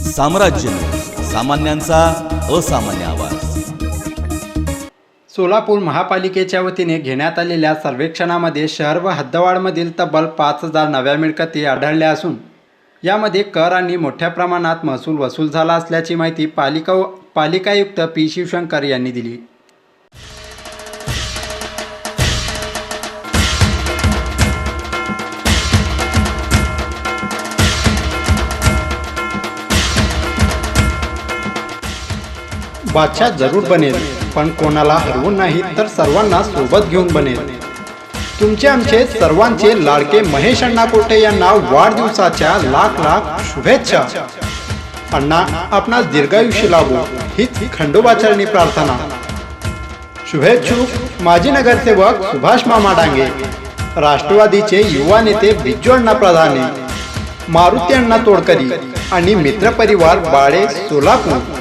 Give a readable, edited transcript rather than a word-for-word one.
साम्राज्य सामान्यांचा असामान्य आवाज। सोलापूर महापालिकेच्या वतीने घेण्यात आलेल्या सर्वेक्षणामध्ये शहर व हद्दवाढमधील तब्बल 5,000 नव्या मिळकती आढळल्या असून यामध्ये कर आणि मोठ्या प्रमाणात महसूल वसूल झाला असल्याची माहिती पालिका आयुक्त पी शिवशंकर यांनी दिली। बादशाह जरूर बनेल, पण कोणाला हरवून नाही तर सर्वांना सोबत घेऊन बनेल। तुमचे आमचे सर्वांचे लाडके महेश अण्णा कोटे यांना वाढदिवसाच्या लाख लाख शुभेच्छा। अण्णा आपणास दीर्घायुष्य लाभो हीच खंडोबाचरणी प्रार्थना। शुभेच्छुक माजी नगरसेवक सुभाष मामा डांगे, राष्ट्रवादीचे युवा नेते बिज्जू अण्णा प्रधाने, मारुती अण्णा तोडकरी आणि मित्रपरिवार बाळे सोलापूर।